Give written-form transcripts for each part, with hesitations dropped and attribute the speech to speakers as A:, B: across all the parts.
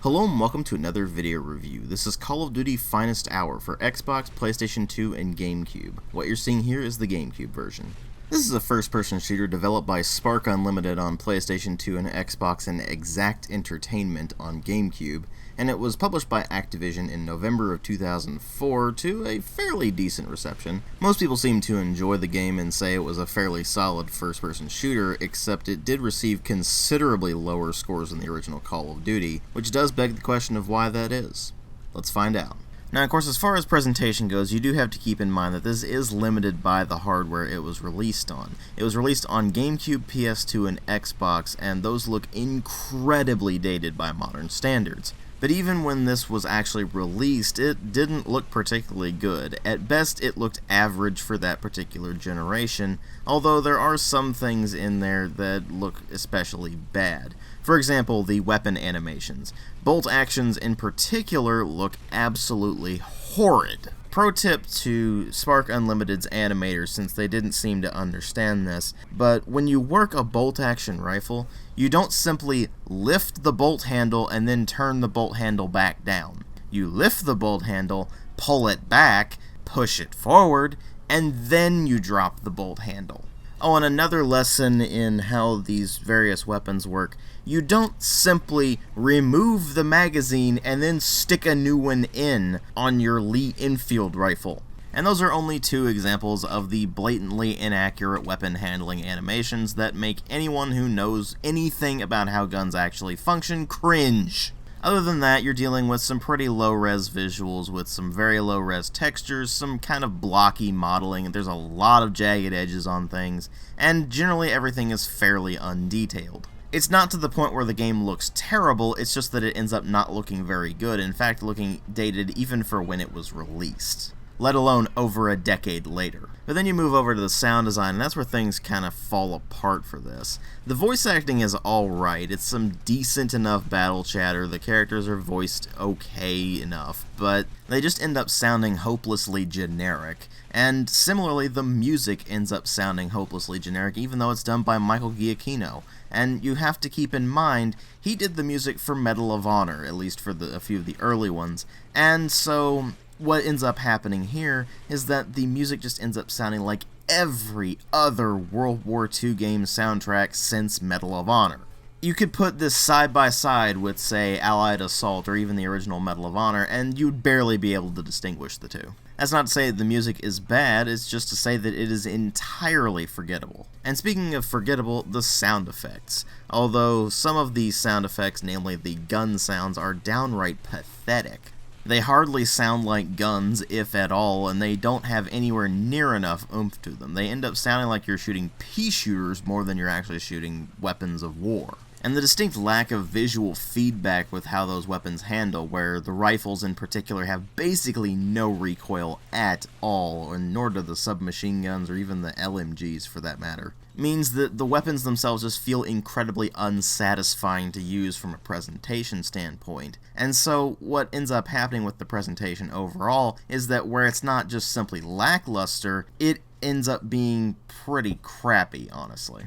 A: Hello and welcome to another video review. This is Call of Duty Finest Hour for Xbox, PlayStation 2, and GameCube. What you're seeing here is the GameCube version. This is a first-person shooter developed by Spark Unlimited on PlayStation 2 and Xbox and Exact Entertainment on GameCube, and it was published by Activision in November of 2004 to a fairly decent reception. Most people seem to enjoy the game and say it was a fairly solid first-person shooter, except it did receive considerably lower scores than the original Call of Duty, which does beg the question of why that is. Let's find out. Now, of course, as far as presentation goes, you do have to keep in mind that this is limited by the hardware it was released on. It was released on GameCube, PS2, and Xbox, and those look incredibly dated by modern standards. But even when this was actually released, it didn't look particularly good. At best, it looked average for that particular generation, although there are some things in there that look especially bad. For example, the weapon animations. Bolt actions in particular look absolutely horrid. Pro tip to Spark Unlimited's animators, since they didn't seem to understand this, but when you work a bolt action rifle, you don't simply lift the bolt handle and then turn the bolt handle back down. You lift the bolt handle, pull it back, push it forward, and then you drop the bolt handle. Oh, and another lesson in how these various weapons work, you don't simply remove the magazine and then stick a new one in on your Lee Enfield rifle. And those are only two examples of the blatantly inaccurate weapon handling animations that make anyone who knows anything about how guns actually function cringe. Other than that, you're dealing with some pretty low-res visuals with some very low-res textures, some kind of blocky modeling, there's a lot of jagged edges on things, and generally everything is fairly undetailed. It's not to the point where the game looks terrible, it's just that it ends up not looking very good, in fact looking dated even for when it was released, let alone over a decade later. But then you move over to the sound design, and that's where things kind of fall apart for this. The voice acting is alright, it's some decent enough battle chatter, the characters are voiced okay enough, but they just end up sounding hopelessly generic. And similarly, the music ends up sounding hopelessly generic, even though it's done by Michael Giacchino. And you have to keep in mind, he did the music for Medal of Honor, at least for a few of the early ones, and so what ends up happening here is that the music just ends up sounding like every other World War II game soundtrack since Medal of Honor. You could put this side by side with, say, Allied Assault or even the original Medal of Honor, and you'd barely be able to distinguish the two. That's not to say that the music is bad, it's just to say that it is entirely forgettable. And speaking of forgettable, the sound effects. Although some of these sound effects, namely the gun sounds, are downright pathetic. They hardly sound like guns, if at all, and they don't have anywhere near enough oomph to them. They end up sounding like you're shooting pea shooters more than you're actually shooting weapons of war. And the distinct lack of visual feedback with how those weapons handle, where the rifles in particular have basically no recoil at all, and nor do the submachine guns or even the LMGs for that matter, means that the weapons themselves just feel incredibly unsatisfying to use from a presentation standpoint. And so what ends up happening with the presentation overall is that where it's not just simply lackluster, it ends up being pretty crappy, honestly.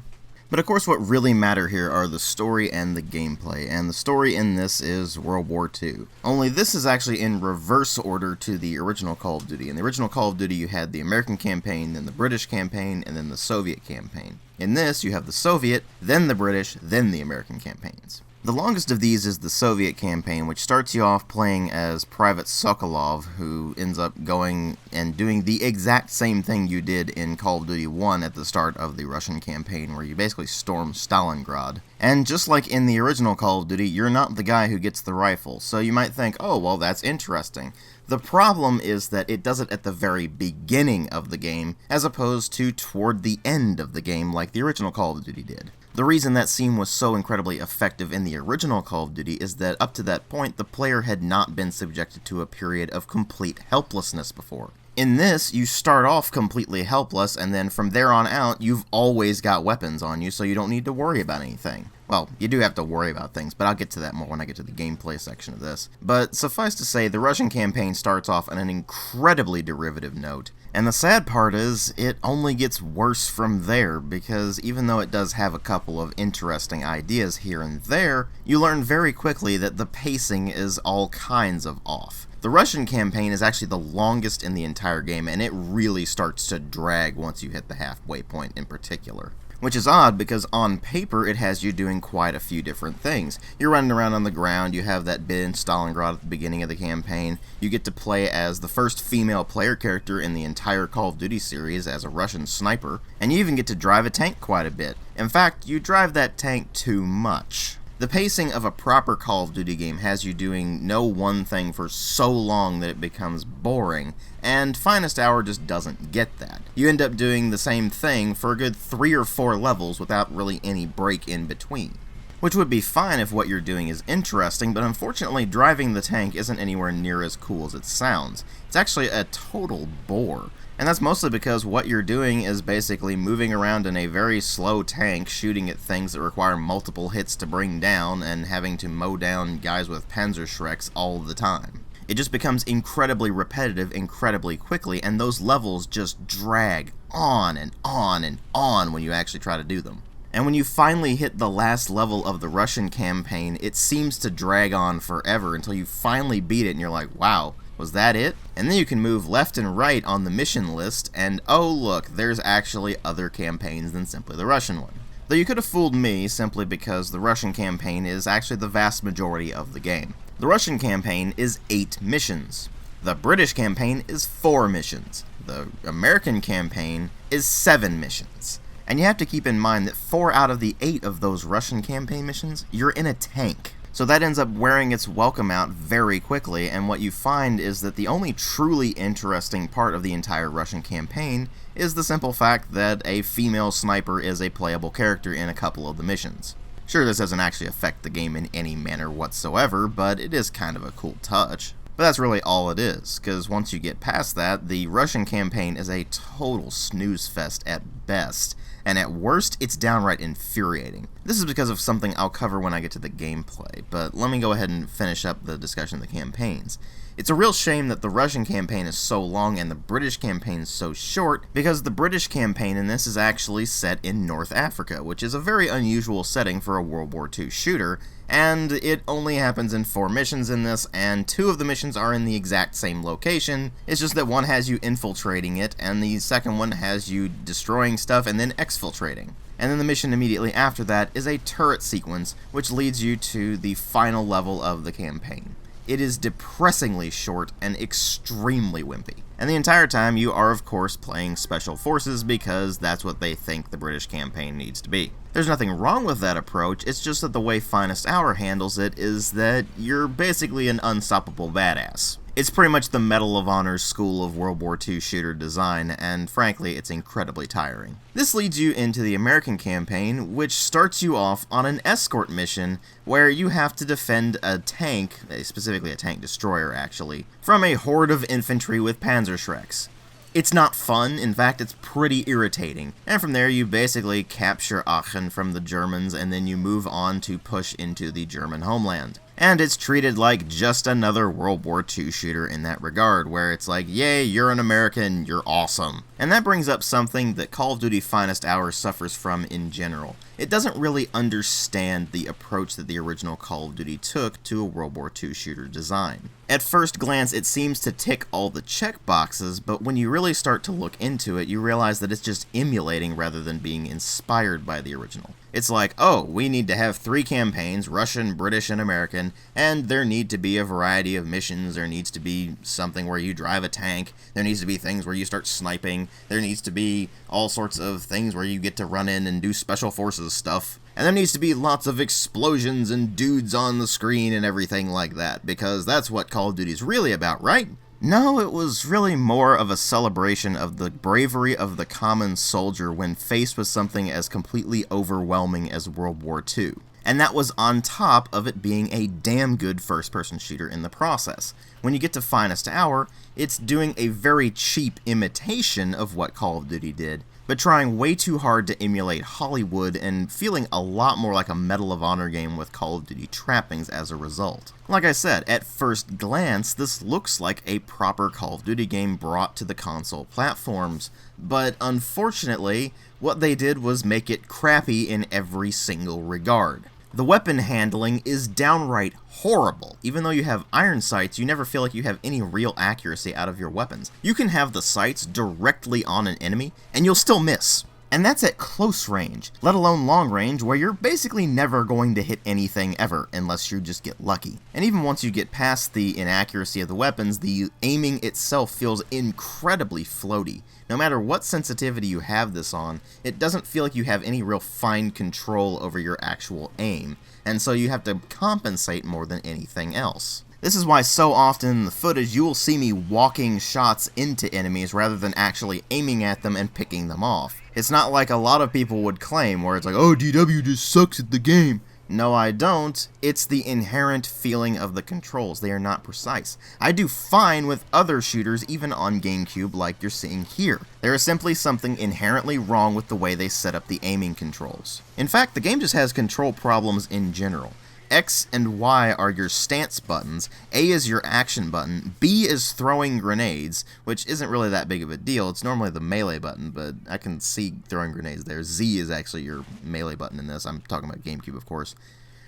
A: But of course what really matter here are the story and the gameplay, and the story in this is World War II. Only this is actually in reverse order to the original Call of Duty. In the original Call of Duty you had the American campaign, then the British campaign, and then the Soviet campaign. In this you have the Soviet, then the British, then the American campaigns. The longest of these is the Soviet campaign, which starts you off playing as Private Sokolov, who ends up going and doing the exact same thing you did in Call of Duty 1 at the start of the Russian campaign, where you basically storm Stalingrad. And just like in the original Call of Duty, you're not the guy who gets the rifle, so you might think, oh, well, that's interesting. The problem is that it does it at the very beginning of the game, as opposed to toward the end of the game like the original Call of Duty did. The reason that scene was so incredibly effective in the original Call of Duty is that up to that point, the player had not been subjected to a period of complete helplessness before. In this, you start off completely helpless, and then from there on out, you've always got weapons on you, so you don't need to worry about anything. Well, you do have to worry about things, but I'll get to that more when I get to the gameplay section of this. But suffice to say, the Russian campaign starts off on an incredibly derivative note, And the sad part is, it only gets worse from there, because even though it does have a couple of interesting ideas here and there, you learn very quickly that the pacing is all kinds of off. The Russian campaign is actually the longest in the entire game, and it really starts to drag once you hit the halfway point in particular. Which is odd, because on paper it has you doing quite a few different things. You're running around on the ground, you have that bit in Stalingrad at the beginning of the campaign, you get to play as the first female player character in the entire Call of Duty series as a Russian sniper, and you even get to drive a tank quite a bit. In fact, you drive that tank too much. The pacing of a proper Call of Duty game has you doing no one thing for so long that it becomes boring, and Finest Hour just doesn't get that. You end up doing the same thing for a good 3 or 4 levels without really any break in between. Which would be fine if what you're doing is interesting, but unfortunately driving the tank isn't anywhere near as cool as it sounds. It's actually a total bore. And that's mostly because what you're doing is basically moving around in a very slow tank, shooting at things that require multiple hits to bring down, and having to mow down guys with Panzerschrecks all the time. It just becomes incredibly repetitive incredibly quickly, and those levels just drag on and on and on when you actually try to do them. And when you finally hit the last level of the Russian campaign, it seems to drag on forever until you finally beat it and you're like, wow, was that it? And then you can move left and right on the mission list, and oh look, there's actually other campaigns than simply the Russian one. Though you could have fooled me simply because the Russian campaign is actually the vast majority of the game. The Russian campaign is 8 missions. The British campaign is 4 missions. The American campaign is 7 missions. And you have to keep in mind that 4 out of the 8 of those Russian campaign missions, you're in a tank. So that ends up wearing its welcome out very quickly, and what you find is that the only truly interesting part of the entire Russian campaign is the simple fact that a female sniper is a playable character in a couple of the missions. Sure, this doesn't actually affect the game in any manner whatsoever, but it is kind of a cool touch. But that's really all it is, because once you get past that, the Russian campaign is a total snooze fest at best, and at worst, it's downright infuriating. This is because of something I'll cover when I get to the gameplay, but let me go ahead and finish up the discussion of the campaigns. It's a real shame that the Russian campaign is so long and the British campaign is so short, because the British campaign in this is actually set in North Africa, which is a very unusual setting for a World War II shooter, and it only happens in 4 missions in this, and 2 of the missions are in the exact same location. It's just that one has you infiltrating it, and the second one has you destroying stuff and then exfiltrating. And then the mission immediately after that is a turret sequence, which leads you to the final level of the campaign. It is depressingly short and extremely wimpy. And the entire time you are of course playing Special Forces because that's what they think the British campaign needs to be. There's nothing wrong with that approach, it's just that the way Finest Hour handles it is that you're basically an unstoppable badass. It's pretty much the Medal of Honor's school of World War II shooter design, and frankly, it's incredibly tiring. This leads you into the American campaign, which starts you off on an escort mission where you have to defend a tank, specifically a tank destroyer actually, from a horde of infantry with Panzerschrecks. It's not fun, in fact it's pretty irritating, and from there you basically capture Aachen from the Germans and then you move on to push into the German homeland. And it's treated like just another World War II shooter in that regard, where it's like, yay, you're an American, you're awesome. And that brings up something that Call of Duty Finest Hour suffers from in general. It doesn't really understand the approach that the original Call of Duty took to a World War II shooter design. At first glance, it seems to tick all the checkboxes, but when you really start to look into it, you realize that it's just emulating rather than being inspired by the original. It's like, oh, we need to have 3 campaigns, Russian, British, and American, and there need to be a variety of missions, there needs to be something where you drive a tank, there needs to be things where you start sniping, there needs to be all sorts of things where you get to run in and do Special Forces stuff, and there needs to be lots of explosions and dudes on the screen and everything like that, because that's what Call of Duty's really about, right? No, it was really more of a celebration of the bravery of the common soldier when faced with something as completely overwhelming as World War II. And that was on top of it being a damn good first-person shooter in the process. When you get to Finest Hour, it's doing a very cheap imitation of what Call of Duty did, but trying way too hard to emulate Hollywood and feeling a lot more like a Medal of Honor game with Call of Duty trappings as a result. Like I said, at first glance, this looks like a proper Call of Duty game brought to the console platforms, but unfortunately, what they did was make it crappy in every single regard. The weapon handling is downright horrible. Even though you have iron sights, you never feel like you have any real accuracy out of your weapons. You can have the sights directly on an enemy, and you'll still miss. And that's at close range, let alone long range, where you're basically never going to hit anything ever, unless you just get lucky. And even once you get past the inaccuracy of the weapons, the aiming itself feels incredibly floaty. No matter what sensitivity you have this on, it doesn't feel like you have any real fine control over your actual aim, and so you have to compensate more than anything else. This is why so often in the footage you will see me walking shots into enemies rather than actually aiming at them and picking them off. It's not like a lot of people would claim where it's like, oh, DW just sucks at the game. No, I don't. It's the inherent feeling of the controls. They are not precise. I do fine with other shooters, even on GameCube, like you're seeing here. There is simply something inherently wrong with the way they set up the aiming controls. In fact, the game just has control problems in general. X and Y are your stance buttons, A is your action button, B is throwing grenades, which isn't really that big of a deal. It's normally the melee button, but I can see throwing grenades there. Z is actually your melee button in this. I'm talking about GameCube, of course.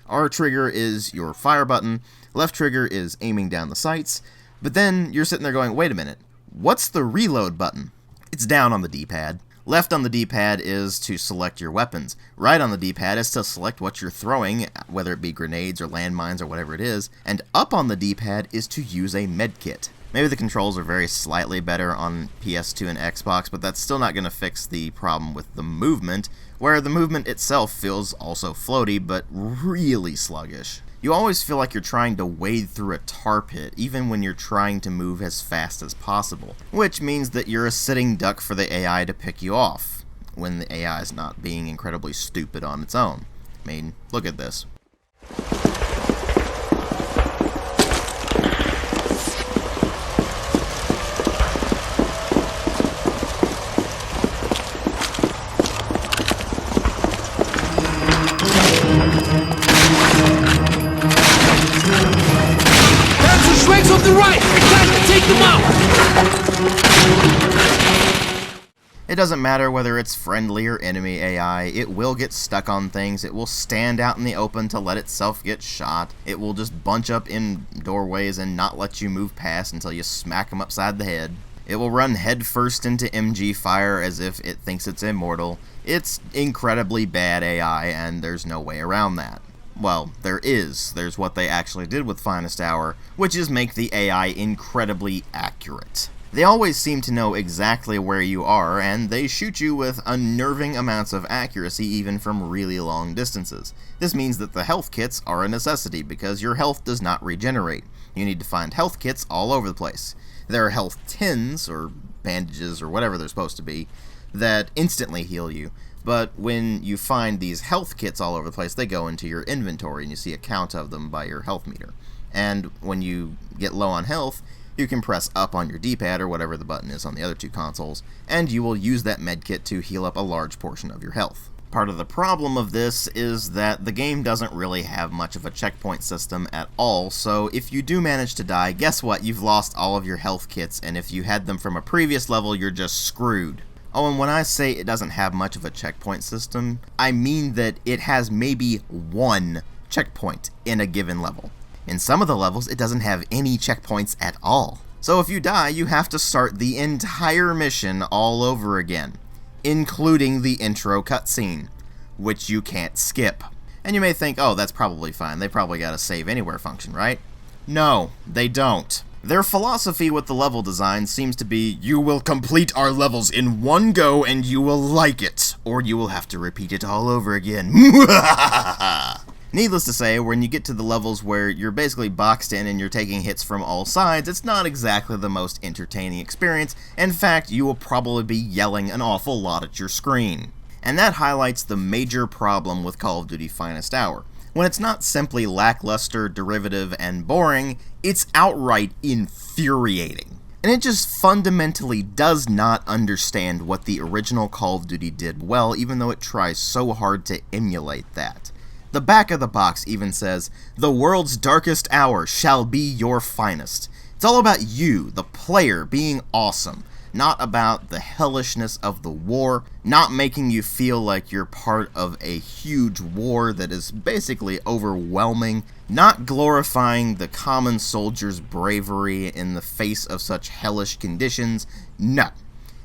A: R trigger is your fire button, left trigger is aiming down the sights, but then you're sitting there going, wait a minute, what's the reload button? It's down on the D-pad. Left on the D-pad is to select your weapons. Right on the D-pad is to select what you're throwing, whether it be grenades or landmines or whatever it is. And up on the D-pad is to use a medkit. Maybe the controls are very slightly better on PS2 and Xbox, but that's still not going to fix the problem with the movement, where the movement itself feels also floaty, but really sluggish. You always feel like you're trying to wade through a tar pit, even when you're trying to move as fast as possible, which means that you're a sitting duck for the AI to pick you off, when the AI is not being incredibly stupid on its own. I mean, look at this.
B: Of the right! Time to take them out!
A: It doesn't matter whether it's friendly or enemy AI, it will get stuck on things, it will stand out in the open to let itself get shot, it will just bunch up in doorways and not let you move past until you smack them upside the head. It will run headfirst into MG fire as if it thinks it's immortal. It's incredibly bad AI, and there's no way around that. Well, there is. There's what they actually did with Finest Hour, which is make the AI incredibly accurate. They always seem to know exactly where you are, and they shoot you with unnerving amounts of accuracy even from really long distances. This means that the health kits are a necessity, because your health does not regenerate. You need to find health kits all over the place. There are health tins, or bandages, or whatever they're supposed to be, that instantly heal you. But when you find these health kits all over the place, they go into your inventory, and you see a count of them by your health meter. And when you get low on health, you can press up on your D-pad, or whatever the button is on the other two consoles, and you will use that medkit to heal up a large portion of your health. Part of the problem of this is that the game doesn't really have much of a checkpoint system at all, so if you do manage to die, guess what? You've lost all of your health kits, and if you had them from a previous level, you're just screwed. Oh, and when I say it doesn't have much of a checkpoint system, I mean that it has maybe one checkpoint in a given level. In some of the levels, it doesn't have any checkpoints at all. So if you die, you have to start the entire mission all over again, including the intro cutscene, which you can't skip. And you may think, oh, that's probably fine. They probably got a save anywhere function, right? No, they don't. Their philosophy with the level design seems to be, you will complete our levels in one go and you will like it, or you will have to repeat it all over again. Needless to say, when you get to the levels where you're basically boxed in and you're taking hits from all sides, it's not exactly the most entertaining experience. In fact, you will probably be yelling an awful lot at your screen. And that highlights the major problem with Call of Duty Finest Hour. When it's not simply lackluster, derivative, and boring, it's outright infuriating. And it just fundamentally does not understand what the original Call of Duty did well, even though it tries so hard to emulate that. The back of the box even says, "The world's darkest hour shall be your finest." It's all about you, the player, being awesome, not about the hellishness of the war, not making you feel like you're part of a huge war that is basically overwhelming, not glorifying the common soldier's bravery in the face of such hellish conditions. No.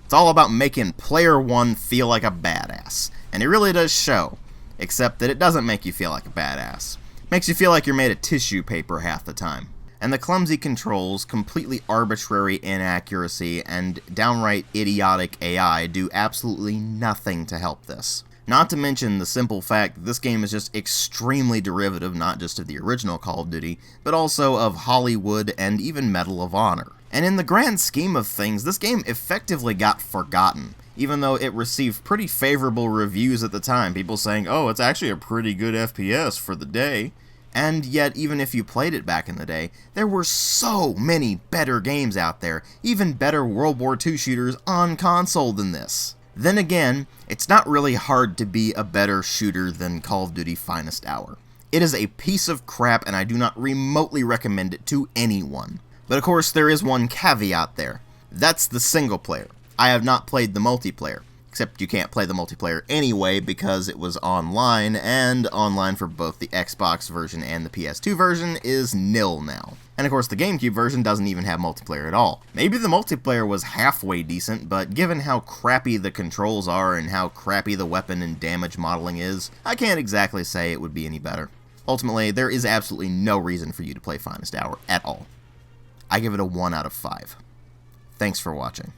A: It's all about making player one feel like a badass, and it really does show, except that it doesn't make you feel like a badass. It makes you feel like you're made of tissue paper half the time. And the clumsy controls, completely arbitrary inaccuracy, and downright idiotic AI do absolutely nothing to help this. Not to mention the simple fact that this game is just extremely derivative not just of the original Call of Duty, but also of Hollywood and even Medal of Honor. And in the grand scheme of things, this game effectively got forgotten, even though it received pretty favorable reviews at the time, people saying, "Oh, it's actually a pretty good FPS for the day." And yet, even if you played it back in the day, there were so many better games out there, even better World War II shooters on console than this. Then again, it's not really hard to be a better shooter than Call of Duty Finest Hour. It is a piece of crap, and I do not remotely recommend it to anyone. But of course, there is one caveat there. That's the single player. I have not played the multiplayer. Except you can't play the multiplayer anyway because it was online, and online for both the Xbox version and the PS2 version is nil now. And of course the GameCube version doesn't even have multiplayer at all. Maybe the multiplayer was halfway decent, but given how crappy the controls are and how crappy the weapon and damage modeling is, I can't exactly say it would be any better. Ultimately, there is absolutely no reason for you to play Finest Hour at all. I give it a 1 out of 5. Thanks for watching.